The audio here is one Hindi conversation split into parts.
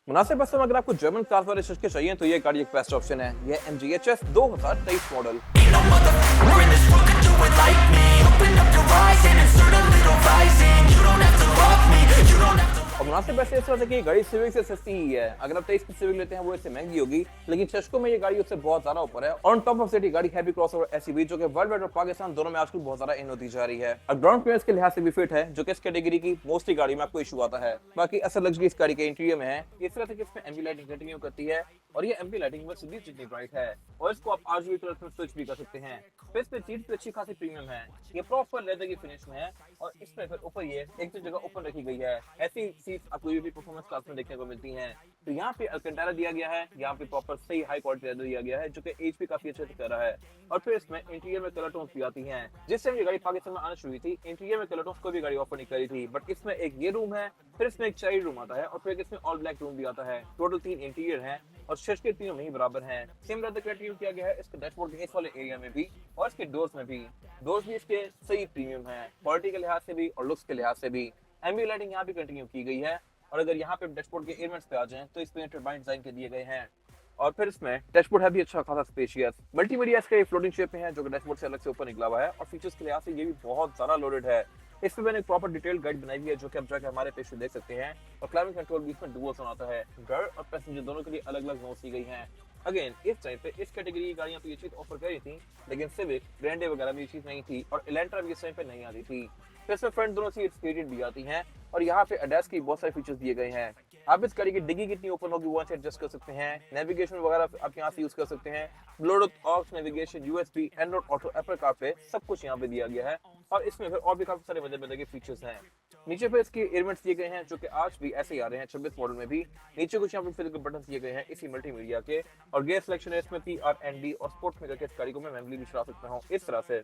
मुनासिब पैसों में अगर आपको जर्मन कार वाले के चाहिए तो ये गाड़ी एक बेस्ट ऑप्शन है। ये MG HS 2023 मॉडल। और मुनासिब पैसे इस वजह से कि गाड़ी सिविक से सस्ती ही है। अगर आप 23 की सिविक लेते हैं वो इससे महंगी होगी, लेकिन चस्को में ये गाड़ी उससे बहुत ज्यादा ऊपर है। और ऑन टॉप ऑफ सिटी गाड़ी हैवी क्रॉसओवर SUV जो कि वर्ल्ड वाइड और पाकिस्तान दोनों में आजकल बहुत ज्यादा इन होती जा रही है। और ग्राउंड क्लियरेंस के लिहाज से भी फिट है, जो कि इस कैटेगरी की मोस्टली गाड़ी में आपको इशू आता है। बाकी असल लग्जरी इस गाड़ी के इंटीरियर में है। इस तरह से कि इसमें एम्बी लाइटिंग कंटिन्यू करती है और ये एम्बी लाइटिंग बस सीधी जितनी ब्राइट है और इसको आप RGB कलर में स्विच भी कर सकते हैं। फिर इस पे सीट अच्छी खासी प्रीमियम है। ये प्रॉपर लेदर की फिनिश में है और इसमें फिर ऊपर ये एक तो जगह ओपन रखी गई है। ऐसी सीट आपको भी परफॉर्मेंस क्लास में देखने को मिलती हैं। तो यहाँ पे अल्कंटारा दिया गया है, यहाँ पे प्रॉपर सही हाई क्वालिटी लेदर दिया गया है जो कि एज भी काफी अच्छे से कर रहा है। और फिर इसमें इंटीरियर में कलर टोन्स भी आती हैं। जिस टाइम ये गाड़ी पाकिस्तान में आना शुरू हुई थी, इंटीरियर में कलर टोन्स को भी गाड़ी ऑफर नहीं करी थी, बट इसमें एक ये रूम है, फिर इसमें एक चाइल्ड रूम आता है और फिर इसमें ऑल ब्लैक रूम भी आता है। टोटल 3 इंटीरियर हैं और शेष के तीनों में ही बराबर हैं। सेम लेदर कंटिन्यू किया गया है इसके डैशबोर्ड के इस वाले एरिया में भी और इसके डोर्स में भी। डोर्स भी इसके सही प्रीमियम है, क्वालिटी के लिहाज से भी और लुक्स के लिहाज से भी। एम्बी लाइटिंग यहाँ भी कंटिन्यू की गई है। और अगर यहाँ पे डैशबोर्ड के एलिमेंट्स पे आ जाएं तो इसमें टर्बाइन डिजाइन के दिए गए हैं। और फिर इसमें डैशबोर्ड है भी अच्छा खासा स्पेशियस। मल्टीमीडिया इसका फ्लोटिंग शेप में है जो कि डैशबोर्ड से अलग से ऊपर निकला हुआ है और फीचर्स के लिहाज से ये भी बहुत ज्यादा लोडेड है। इस पे मैंने एक प्रॉपर डिटेल गाइड बनाई हुई है जो कि आप जाके हमारे पेज पे देख सकते हैं। और क्लाइमेट कंट्रोल भी इसमें डुअल जोन आता है। ड्राइवर और पैसेंजर दोनों के लिए अलग अलग जोन्स दी गई हैं। अगेन इस टाइम पे इस कैटेगरी की गाड़ियां तो ये चीज ऑफर कर रही थी, लेकिन सिविक, ग्रैंडे वगैरह भी ये चीज नहीं थी और इलेंट्रा भी इस टाइम पे नहीं आती थी। फिर इसमें फ्रंट दोनों सीट्स हीटेड भी आती हैं और यहाँ पे ADAS की बहुत सारे फीचर्स दिए गए हैं। आप इस गाड़ी की डिग्गी कितनी ओपन होगी वो एडजस्ट कर सकते हैं। नेविगेशन वगैरह आप यहाँ से यूज कर सकते हैं। Bluetooth, aux navigation, USB, Android Auto, Apple CarPlay सब कुछ यहाँ पे दिया गया है। और इसमें फिर और भी काफी सारे मजे के फीचर्स हैं। नीचे पे इसके एयरमेंट्स दिए गए हैं जो कि आज भी ऐसे ही आ रहे हैं 26 मॉडल में भी। नीचे कुछ यहाँ पे फिजिकल बटन दिए गए हैं इसी मल्टीमीडिया के। और गियर सिलेक्शन है इसमें PRND और स्पोर्ट्स में करके इस गाड़ी को मैं मैनुअली भी चला सकता हूँ। इस तरह से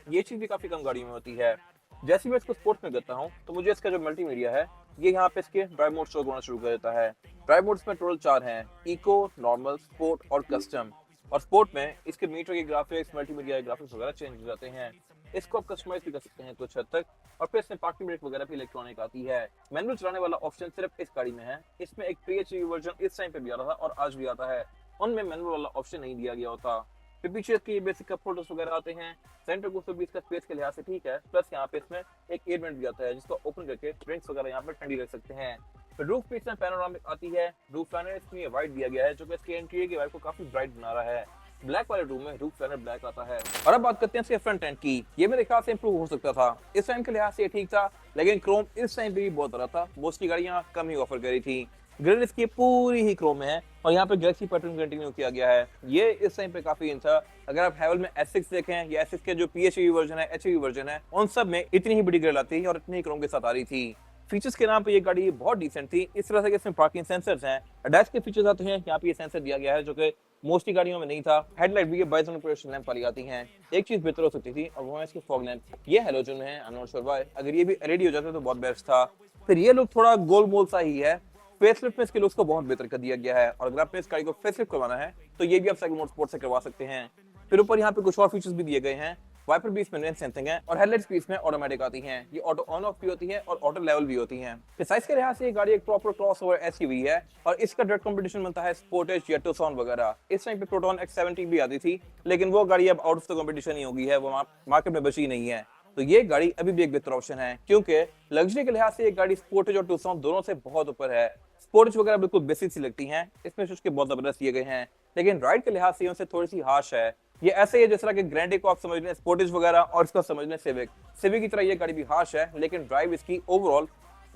ये चीज भी काफी कम गाड़ियों में होती है। जैसे मैं इसको स्पोर्ट्स में करता हूँ तो मुझे इसका जो मल्टीमीडिया है ये यहाँ पे इसके ड्राइव मोड शो होना शुरू कर देता है। ड्राइव मोड्स में टोटल 4 हैं, इको, नॉर्मल, स्पोर्ट और कस्टम। और स्पोर्ट में इसके मीटर के ग्राफिक्स, मल्टीमीडिया के ग्राफिक्स वगैरह चेंज हो जाते हैं। इसको आप कस्टमाइज भी कर सकते हैं कुछ हद तक। और फिर इसमें पार्किंग ब्रेक वगैरह भी इलेक्ट्रॉनिक आती है। मैनुअल चलाने वाला ऑप्शन सिर्फ इस गाड़ी में है। इसमें एक PHEV वर्जन इस टाइम पे भी आ रहा था और आज भी आता है, उनमें मैनुअल वाला ऑप्शन नहीं दिया गया होता। फिर पीछे इसके बेसिक कप होल्डर्स वगैरह आते हैं। सेंटर को भी इसका स्पेस के लिहाज से ठीक है। प्लस यहाँ पे इसमें एक एयर वेंट भी आता है जिसको ओपन करके ड्रिंक्स वगैरह यहाँ पे ठंडी रख सकते हैं। फिर रूफ पे इसमें पैनोरामिक आती है। रूफ लाइनर इसमें व्हाइट दिया गया है जो कि इसके इंटीरियर के वाइब को काफी ब्राइट बना रहा है। ब्लैक वाले रूम में रूफ लाइनर ब्लैक आता है। और अब बात करते हैं इसके फ्रंट एंड की। ये मेरे ख्याल से इंप्रूव हो सकता था। इस टाइम के लिहाज से ठीक था, लेकिन क्रोम इस टाइम पे भी बहुत बड़ा था। मोस्टली गाड़ियां कम ही ऑफर करी थी। ग्रिल इसकी पूरी ही क्रोम में है और यहाँ पे गैलेक्सी पैटर्न कंटिन्यू किया गया है। ये इस टाइम पे काफी इन था। अगर आप हैवल में S6 देखें या S6 के जो PHEV वर्जन है, HEV वर्जन है, उन सब में इतनी ही बड़ी ग्रिल आती है और इतनी ही क्रोम के साथ आ रही थी। फीचर्स के नाम पे ये गाड़ी बहुत डिसेंट थी। इस तरह से इसमें पार्किंग सेंसर्स हैं। ADAS के फीचर्स आते हैं, यहाँ पे ये सेंसर दिया गया है जो कि मोस्टली गाड़ियों में नहीं था। हेडलाइट भी ये बाइजोन ऑपरेशन लैंप वाली आती हैं। एक चीज बेहतर हो सकती थी और वो है इसकी फॉग लैंप। ये हैलोजन है, I am not sure why. अगर ये भी LED हो जाता तो बहुत बेस्ट था। फिर ये लुक थोड़ा गोल मोल सा ही है। फेसलिफ्ट में इसके लुक्स को बहुत बेहतर कर दिया गया है और अगर आपने इस गाड़ी को फेसलिफ्ट करवाना है तो ये भी आप साइकिल मोड स्पोर्ट से करवा सकते हैं। फिर ऊपर यहाँ पे कुछ और फीचर्स भी दिए गए हैं। वाइपर भी इसमें रेन सेंसिंग है और हेडलाइट्स भी इसमें ऑटोमेटिक आती हैं। ये ऑटो ऑन ऑफ भी होती है और ऑटो लेवल भी होती हैं। फिर साइज के लिहाज से ये गाड़ी एक प्रॉपर क्रॉसओवर SUV है और इसका डायरेक्ट कंपटीशन बनता है स्पोर्टेज या टुक्सन वगैरह। इस टाइम पे प्रोटॉन X70 भी आती थी, लेकिन वो गाड़ी अब आउट ऑफ द कंपटीशन ही हो गई है, वो मार्केट में बची नहीं है। तो ये गाड़ी अभी भी एक बेहतर ऑप्शन है क्योंकि लग्जरी के लिहाज से ये गाड़ी स्पोर्टेज और टुक्सन दोनों से बहुत ऊपर है। स्पोर्टेज वगैरह बिल्कुल बेसिक सी लगती हैं, इसमें कुछ के बहुत जबरदस्त दिए गए हैं, लेकिन राइड के लिहाज से उनसे थोड़ी सी हार्श है। ये ऐसे ही है जिस तरह के ग्रैंडे को आप समझ लें स्पोर्टेज वगैरह और इसको समझ लें सिविक। सिविक की तरह ये गाड़ी भी हार्श है, लेकिन ड्राइव इसकी ओवरऑल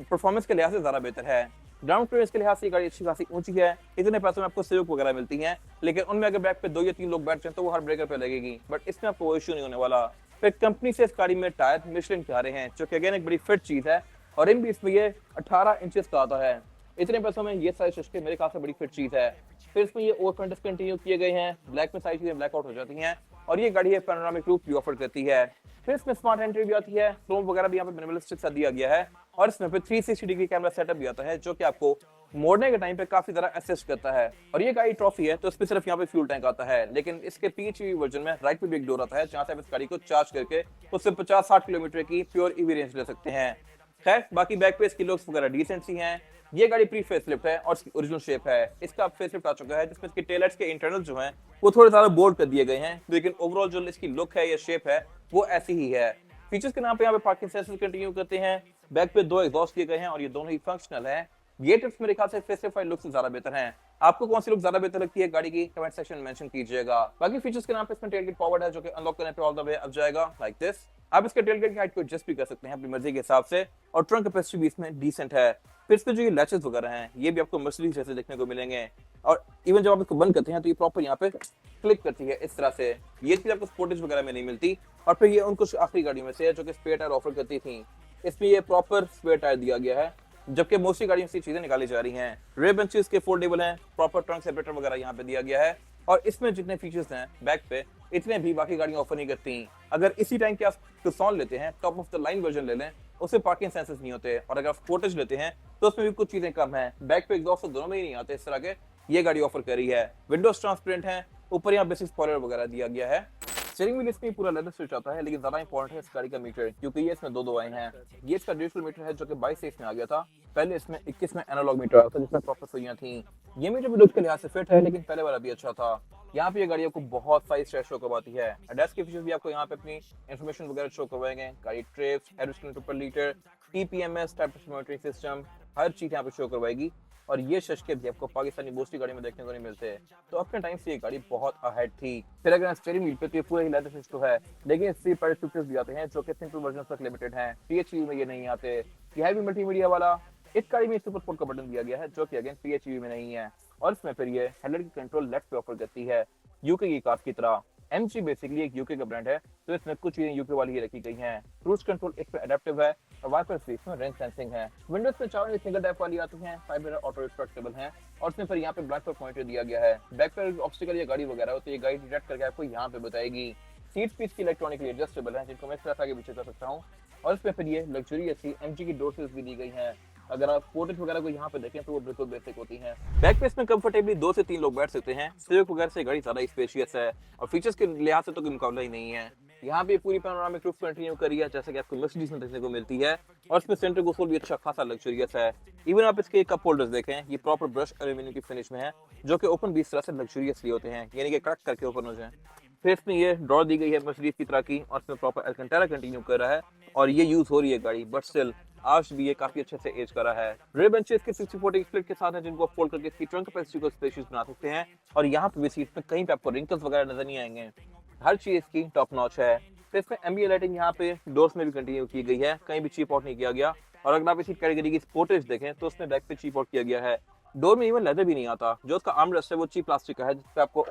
परफॉर्मेंस के लिहाज से ज्यादा बेहतर है। ग्राउंड क्लियरेंस के लिहाज से ये गाड़ी अच्छी खासी ऊंची है। इतने पैसों में आपको सिविक वगैरह मिलती हैं, लेकिन उनमें अगर बैक पे 2 या 3 लोग बैठ जाए तो वो हर ब्रेकर पे लगेगी, बट इसमें आपको वो इशू नहीं होने वाला। फिर कंपनी से इस गाड़ी में टायर मिशलिन के आ रहे हैं जो कि अगेन एक बड़ी फिट चीज है और इन भी इसमें ये 18 इंचेस का आता है। इतने पैसों में ये सारे शशके मेरे ख्याल से बड़ी फिट चीज है। फिर इसमें ये ओवर फ्रंट कंटिन्यू किए गए हैं। ब्लैक में सारी चीजें ब्लैक आउट हो जाती हैं और ये गाड़ी है पैनोरामिक रूफ भी ऑफर करती है। फिर इसमें स्मार्ट एंट्री भी आती है। क्रोम वगैरह भी यहाँ पे मिनिमलिस्टिक सा दिया गया है और इसमें फिर 360 डिग्री कैमरा सेटअप भी आता है जो कि आपको मोड़ने के टाइम पे काफी ज्यादा असिस्ट करता है। और ये गाड़ी ट्रॉफी है तो इसमें सिर्फ यहाँ पे फ्यूल टैंक आता है, लेकिन इसके PHEV वर्जन में राइट पे भी एक डोर आता है जहां से आप इस गाड़ी को चार्ज करके उससे 50-60 किलोमीटर की प्योर EV रेंज ले सकते हैं। खैर बाकी बैक पे इसकी लुक्स वगैरह डिसेंट सी हैं। ये गाड़ी प्री फेसलिफ्ट है और इसकी ओरिजिनल शेप है। इसका फेसलिफ्ट आ चुका है जिसमें इसके टेललाइट्स के इंटरनल जो हैं वो थोड़े ज्यादा बोल्ड कर दिए गए हैं, लेकिन ओवरऑल जो इसकी लुक है या शेप है वो ऐसी ही है। फीचर्स के नाम पे यहाँ पे पार्किंग सेंसर कंटिन्यू करते हैं। बैक पे 2 एग्जॉस्ट दिए गए हैं और ये दोनों ही फंक्शनल है। ये टिप्स मेरे ख्याल से फेसिफाइड लुक से ज्यादा बेहतर हैं। आपको कौन सी लुक ज्यादा बेहतर लगती है गाड़ी की, कमेंट सेक्शन में मेंशन कीजिएगा। बाकी फीचर्स के नाम पे इसमें टेलगेट फॉरवर्ड है जो कि अनलॉक करने पे ऑल द वे अब जाएगा लाइक दिस। आप इसके टेलगेट की हाइट को एडजस्ट भी कर सकते हैं अपनी मर्जी के हिसाब से और ट्रंक कैपेसिटी भी इसमें डिसेंट है। फिर इसके जो ये लैचेस वगैरह हैं ये भी आपको मर्सिडीज जैसे देखने को मिलेंगे और इवन जब आप इसको बंद करते हैं तो ये प्रॉपर यहाँ पे क्लिक करती है इस तरह से। ये चीज आपको स्पोर्टेज वगैरह में नहीं मिलती। और फिर ये उन कुछ आखिरी गाड़ियों में से है जो कि स्पेयर टायर ऑफर करती थी। इसमें ये प्रॉपर स्पेयर टायर दिया गया है, जबकि मोस्टली गाड़ियों से चीजें निकाली जा रही हैं। रेयर बेंचेस के फोल्डेबल हैं, प्रॉपर ट्रंक सेपरेटर वगैरह यहाँ पे दिया गया है और इसमें जितने फीचर्स हैं बैक पे इतने भी बाकी गाड़ियां ऑफर नहीं करती। अगर इसी टाइम के आप तुक्सॉन लेते हैं, top of the line version ले लें, उसमें पार्किंग सेंसर्स नहीं होते और अगर आप स्पोर्टेज लेते हैं तो उसमें भी कुछ चीजें कम है। बैक पे एग्जॉस्ट तो दोनों में ही नहीं आते इस तरह के। ये गाड़ी ऑफर कर रही है। विंडोज ट्रांसपेरेंट है, ऊपर यहाँ बेसिक स्पॉइलर वगैरह दिया गया है। स्टीयरिंग व्हील इसमें पूरा लेदर स्विच आता है, लेकिन ज्यादा इंपॉर्टेंट है इस गाड़ी का मीटर, क्योंकि ये इसमें दो आए हैं। ये इसका डिजिटल मीटर है जो कि 22 से इसमें आ गया था। पहले इसमें 21 में एनालॉग मीटर आता था जिसमें प्रॉपर सुइयां थी। ये मीटर भी लुक के लिहाज से फिट है, लेकिन पहले वाला भी अच्छा था। यहाँ पे ये गाड़ी आपको बहुत सारी स्टेट शो करवाती है। एडएस के फीचर्स भी आपको यहाँ पे अपनी इन्फॉर्मेशन वगैरह शो करवाएंगे। गाड़ी trips, average kilometre per litre, TPMS, tyre monitoring system, हर चीज यहाँ पे शो करवाएगी। और ये शशके भी आपको पाकिस्तानी मोस्टली गाड़ी में देखने को नहीं मिलते, तो अपने टाइम से ये गाड़ी बहुत अहेड थी। फिर अगर स्टीयरिंग व्हील पे तो ये पूरा ही लेदर फिक्स तो है, लेकिन इससे प्राइस फीचर्स भी आते हैं जो कि सिंपल वर्जन तक लिमिटेड हैं। PHEV में ये नहीं आते। ये है भी मल्टीमीडिया वाला। इस गाड़ी में सुपर स्पोर्ट का बटन दिया गया है जो कि अगेन PHEV में नहीं है। और इसमें फिर ये हेडलाइट की कंट्रोल लेफ्ट पे ऑफर करती है, यूके की कार की तरह। MG बेसिकली एक यूके का ब्रांड है, तो इसमें कुछ चीजें यूके वाली ही रखी गई हैं। क्रूज कंट्रोल इस पे एडेप्टिव है और वाइपर फ्री इसमें रेंज सेंसिंग है। विंडोज पे चारों सिंगल टैप वाली आती हैं, 5 मिरर ऑटो रिट्रैक्टेबल हैं और इसमें फिर यहाँ पे ब्लैक स्पॉट पॉइंटर दिया गया है। बैक पर ऑब्स्टिकल या गाड़ी वगैरह हो तो ये गाड़ी डिटेक्ट करके आपको यहाँ पे बताएगी। सीट पीस की इलेक्ट्रॉनिकली एडजस्टेबल है जिनको मैं इस तरह से आगे पीछे कर सकता हूँ। और इसमें फिर ये लग्जरियस सी MG की डोर सील्स भी दी गई हैं। अगर आप पोर्ट्रेट वगैरह को यहाँ पे देखें तो वो बिल्कुल बेसिक होती हैं। बैक पे इसमें कंफर्टेबली 2 से 3 लोग बैठ सकते हैं। सिविक वगैरह से गाड़ी ज्यादा स्पेशियस है और फीचर्स के लिहाज से तो कोई मुकाबला ही नहीं है। यहाँ पे पूरी पैनोरामिक रूफ कंटिन्यू करी है जैसे कि आपको मर्सिडीज में देखने को मिलती है और इसमें सेंटर कंसोल भी अच्छा खासा लग्जरियस है। इवन आप इसके कप होल्डर्स देखें, ये प्रॉपर ब्रश एल्यूमिनियम की फिनिश में है जो कि ओपन भी इस तरह से लग्जरियसली होते हैं, यानी कि क्रैक करके ओपन हो जाए। फिर इसमें ये ड्रॉर दी गई है मर्सिडीज की तरह की और इसमें प्रॉपर अल्कंटारा कंटिन्यू कर रहा है और ये यूज हो रही है गाड़ी, बट स्टिल आज भी ये काफी अच्छे से एज करा है। रेयर बेंचेस के 60-40 स्प्लिट के साथ हैं जिनको फोल्ड करके इसकी ट्रंक कैपेसिटी को स्पेशियस बना सकते हैं और यहाँ पे भी सीट में कहीं पे आपको रिंकल्स वगैरह नजर नहीं आएंगे। हर चीज की टॉप नॉच है। फिर इसमें एम्बिएंट लाइटिंग यहाँ पे डोर्स में भी कंटिन्यू की गई है, कहीं भी चीप आउट नहीं किया गया। और अगर आप इसी कैटेगरी की स्पोर्टेज देखें तो उसमें बैक पे चीप आउट किया गया है। डोर में इवन लेदर भी नहीं आता, जो उसका आर्मरेस्ट है वो चीप प्लास्टिक का है जिसपे आपको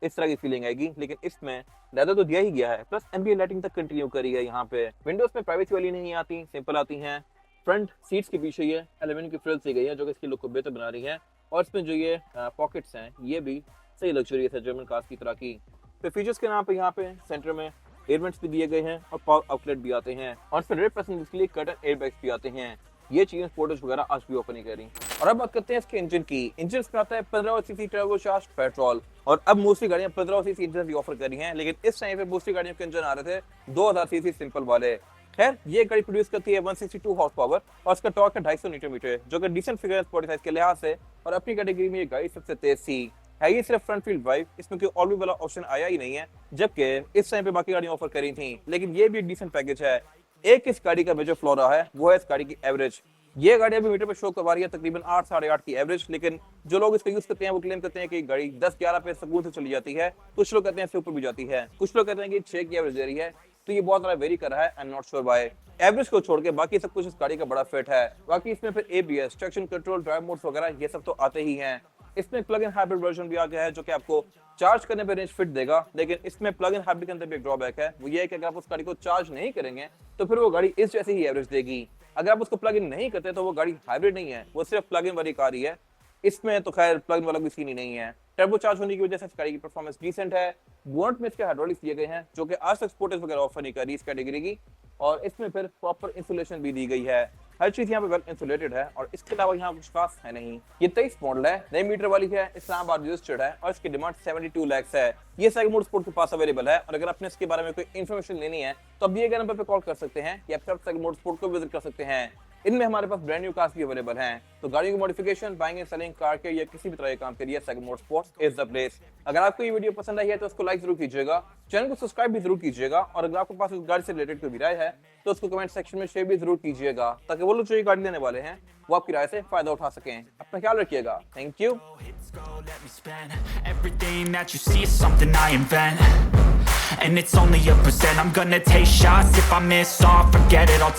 इस तरह की फीलिंग आएगी, लेकिन इसमें लेदर तो दिया ही गया है, प्लस एम्बिएंट लाइटिंग तक कंटिन्यू करी है। यहाँ पे विंडोज में प्राइवेसी वाली नहीं आती, सिंपल आती हैं। फ्रंट सीट्स के पीछे ये एल्यूमिनियम की फ्रिल्स दी गई है जो कि इसकी लुक को बेहतर बना रही है और इसमें जो ये पॉकेट्स हैं ये भी सही लग्जरियस है जर्मन कार्स की तरह की। फिर फीचर्स के नाम पे यहाँ पे सेंटर में एयर वेंट्स भी दिए गए हैं और पावर आउटलेट भी आते हैं और फिर रेयर पैसेंजर्स के लिए कर्टन एयरबैग्स भी आते हैं। ये चीजें स्पोर्टेज वगैरह आज भी ओपन नहीं कर रही। और अब बात करते हैं इसके इंजन की। इंजन इसमें आता है 15 सीसी टर्बोचार्ज पेट्रोल और अब मोस्टली गाड़ियां 15 सीसी इंजन भी ऑफर कर रही हैं, लेकिन इस टाइम पे मोस्टली गाड़ियों के इंजन आ रहे थे 2000 सीसी सिंपल वाले। खैर ये गाड़ी प्रोड्यूस करती है 162 हॉर्स पावर और इसका टॉर्क है 250 न्यूटन मीटर, जो कि डिसेंट फिगर है स्पोर्टी साइज के लिहाज से और अपनी कैटेगरी में ये गाड़ी सबसे तेज सी है। ये सिर्फ फ्रंट व्हील ड्राइव, इसमें कोई ऑल व्हील वाला ऑप्शन आया ही नहीं है, जबकि इस टाइम पे बाकी गाड़ियां ऑफर करी थी, लेकिन ये भी एक डिसेंट पैकेज है। एक इस गाड़ी का मेजर फ्लॉ रहा है वो है इस गाड़ी की एवरेज। ये गाड़ी अभी मीटर पे शो करवा रही है तकरीबन 8 साढ़े 8 की एवरेज, लेकिन जो लोग इसका यूज करते हैं वो क्लेम करते हैं कि गाड़ी 10-11 पे सुकून से चली जाती है। कुछ लोग कहते हैं इससे ऊपर भी जाती है, कुछ लोग कहते हैं कि 6 की एवरेज दे रही है, तो ये बहुत ज्यादा वेरी कर रहा है। I am not sure why. Average को छोड़ के बाकी सब कुछ इस गाड़ी का बड़ा फिट है। बाकी इसमें फिर ABS, traction control, drive modes वगैरह ये सब तो आते ही हैं। इसमें प्लग इन हाइब्रिड वर्जन भी आ गया है जो कि आपको चार्ज करने पे रेंज फिट देगा, लेकिन इसमें प्लग इन हाइब्रिड के अंदर भी एक ड्रॉबैक है, वो ये है कि अगर आप उस गाड़ी को चार्ज नहीं करेंगे तो फिर वो गाड़ी इस जैसी ही एवरेज देगी। अगर आप उसको प्लग इन नहीं करते तो वो गाड़ी हाइब्रिड नहीं है, वो सिर्फ प्लग इन वाली कार ही है। इसमें तो खैर प्लग इन वाला भी सीन ही नहीं है। टर्बो चार्ज होने की वजह से इस गाड़ी की परफॉर्मेंस डिसेंट है। बोनट में इसके हाइड्रोलिक्स दिए गए हैं जो कि आज तक स्पोर्टेज वगैरह ऑफर नहीं कर रही इस कैटेगरी की, और इसमें फिर प्रॉपर इंसुलेशन भी दी गई है। हर चीज यहाँ पे वेल इंसुलेटेड है और इसके अलावा यहाँ कुछ खास है नहीं। ये 23 मॉडल है, नई मीटर वाली है, इस्लामाबाद रजिस्टर्ड है और इसकी डिमांड 72 लाख है। ये साइकिल मोटरस्पोर्ट के पास अवेलेबल है और अगर आपने इसके बारे में कोई इन्फॉर्मेशन लेनी है तो अब दिए गए नंबर पे कॉल कर सकते हैं या फिर साइकिल मोटरस्पोर्ट को विजिट कर सकते हैं। इनमें हमारे पास ब्रांड न्यू कार्स भी अवेलेबल हैं। तो गाड़ियों की modification, buying and selling, car के या किसी भी तरह के काम के लिए second motorsports is the place. अगर आपको ये वीडियो पसंद आई है तो उसको लाइक जरूर कीजिएगा, चैनल को सब्सक्राइब भी जरूर कीजिएगा, और अगर आपके पास इस गाड़ी से रिलेटेड कोई भी राय है तो उसको कमेंट सेक्शन में शेयर भी जरूर कीजिएगा, ताकि वो लोग जो ये गाड़ी लेने वाले हैं वो आपकी राय से फायदा उठा सकें। अपना ख्याल रखिएगा। Thank you. Let me spend everything that you see is something I invent, and it's only a percent. I'm gonna take shots if I miss all, forget it, I'll